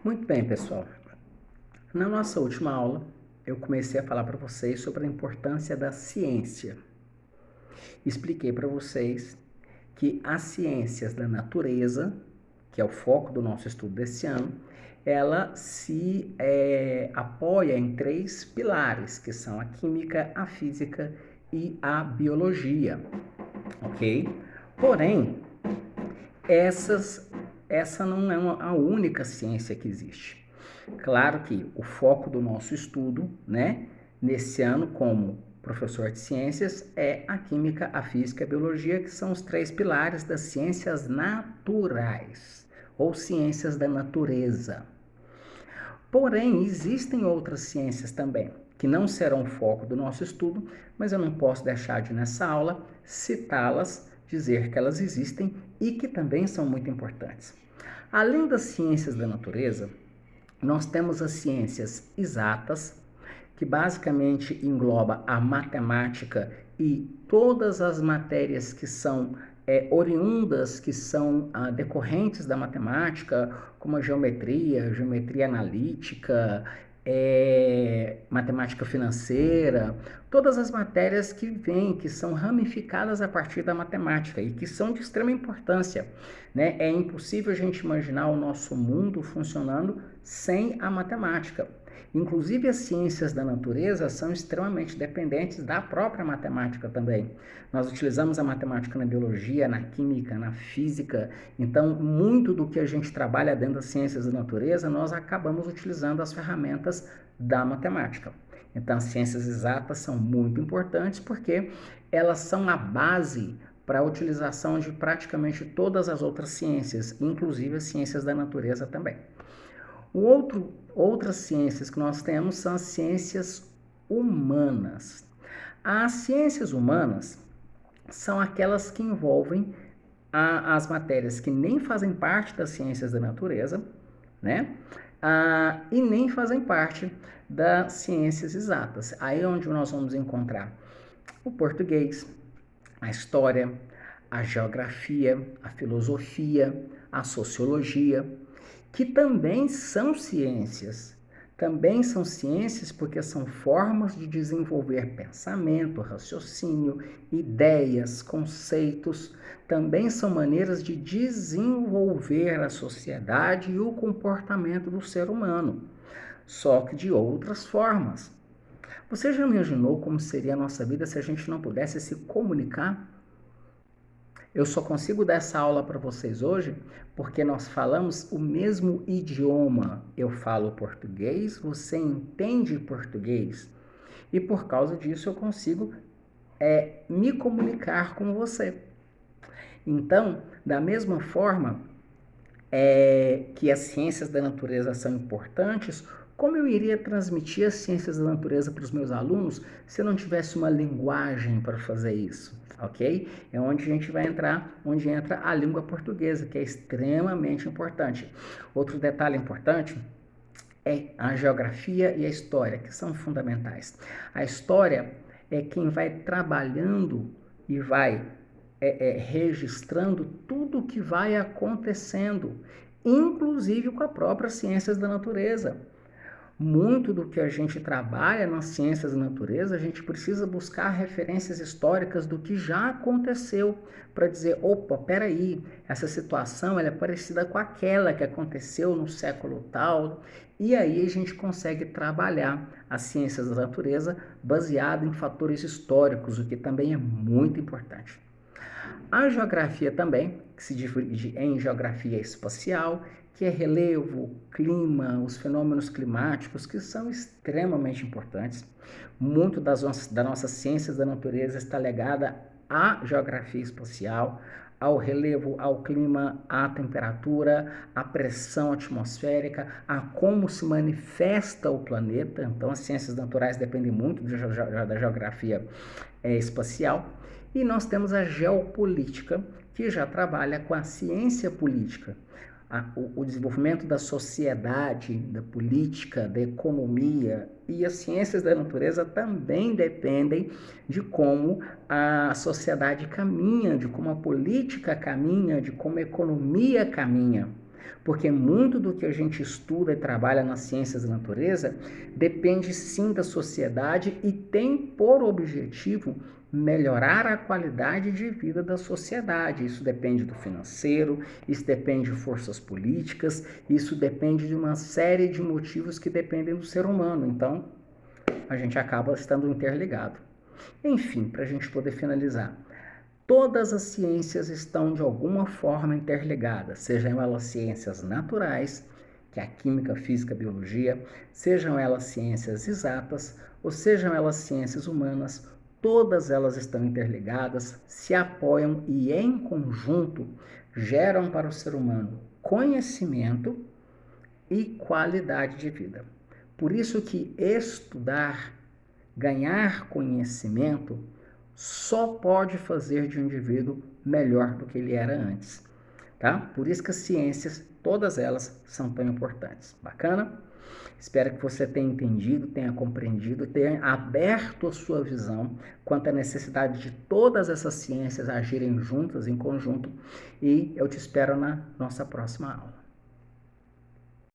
Muito bem, pessoal. Na nossa última aula, eu comecei a falar para vocês sobre a importância da ciência. Expliquei para vocês que as ciências da natureza, que é o foco do nosso estudo desse ano, ela se apoia em três pilares, que são a química, a física e a biologia, ok? Porém, essa não é a única ciência que existe. Claro que o foco do nosso estudo, né, nesse ano, como professor de ciências, é a química, a física e a biologia, que são os três pilares das ciências naturais, ou ciências da natureza. Porém, existem outras ciências também, que não serão o foco do nosso estudo, mas eu não posso deixar de, nessa aula, citá-las, dizer que elas existem e que também são muito importantes. Além das ciências da natureza, nós temos as ciências exatas, que basicamente engloba a matemática e todas as matérias que são oriundas, que são decorrentes da matemática, como a geometria, geometria analítica, matemática financeira, todas as matérias que vêm, que são ramificadas a partir da matemática e que são de extrema importância, né? É impossível a gente imaginar o nosso mundo funcionando sem a matemática. Inclusive, as ciências da natureza são extremamente dependentes da própria matemática também. Nós utilizamos a matemática na biologia, na química, na física. Então, muito do que a gente trabalha dentro das ciências da natureza, nós acabamos utilizando as ferramentas da matemática. Então, as ciências exatas são muito importantes porque elas são a base para a utilização de praticamente todas as outras ciências, inclusive as ciências da natureza também. Outras ciências que nós temos são as ciências humanas. As ciências humanas são aquelas que envolvem as matérias que nem fazem parte das ciências da natureza, né? E nem fazem parte das ciências exatas. Aí é onde nós vamos encontrar o português, a história, a geografia, a filosofia, a sociologia, que também são ciências porque são formas de desenvolver pensamento, raciocínio, ideias, conceitos, também são maneiras de desenvolver a sociedade e o comportamento do ser humano, só que de outras formas. Você já imaginou como seria a nossa vida se a gente não pudesse se comunicar? Eu só consigo dar essa aula para vocês hoje porque nós falamos o mesmo idioma. Eu falo português, você entende português. E por causa disso eu consigo me comunicar com você. Então, da mesma forma que as ciências da natureza são importantes, como eu iria transmitir as ciências da natureza para os meus alunos se eu não tivesse uma linguagem para fazer isso? Ok? É onde a gente vai entrar, onde entra a língua portuguesa, que é extremamente importante. Outro detalhe importante é a geografia e a história, que são fundamentais. A história é quem vai trabalhando e vai registrando tudo o que vai acontecendo, inclusive com as próprias ciências da natureza. Muito do que a gente trabalha nas ciências da natureza, a gente precisa buscar referências históricas do que já aconteceu para dizer, opa, peraí, essa situação ela é parecida com aquela que aconteceu no século tal, e aí a gente consegue trabalhar as ciências da natureza baseado em fatores históricos, o que também é muito importante. A geografia também, que se divide em geografia espacial, que é relevo, clima, os fenômenos climáticos, que são extremamente importantes. Muito das nossas ciências da natureza está ligada à geografia espacial, ao relevo, ao clima, à temperatura, à pressão atmosférica, a como se manifesta o planeta. Então, as ciências naturais dependem muito da geografia espacial. E nós temos a geopolítica, que já trabalha com a ciência política, o desenvolvimento da sociedade, da política, da economia, e as ciências da natureza também dependem de como a sociedade caminha, de como a política caminha, de como a economia caminha. Porque muito do que a gente estuda e trabalha nas ciências da natureza depende sim da sociedade e tem por objetivo melhorar a qualidade de vida da sociedade. Isso depende do financeiro, isso depende de forças políticas, isso depende de uma série de motivos que dependem do ser humano. Então, a gente acaba estando interligado. Enfim, para a gente poder finalizar, todas as ciências estão de alguma forma interligadas, sejam elas ciências naturais, que é a química, a física, a biologia, sejam elas ciências exatas, ou sejam elas ciências humanas, todas elas estão interligadas, se apoiam e em conjunto geram para o ser humano conhecimento e qualidade de vida. Por isso que estudar, ganhar conhecimento, só pode fazer de um indivíduo melhor do que ele era antes, tá? Por isso que as ciências, todas elas, são tão importantes. Bacana? Espero que você tenha entendido, tenha compreendido, tenha aberto a sua visão quanto à necessidade de todas essas ciências agirem juntas, em conjunto, e eu te espero na nossa próxima aula.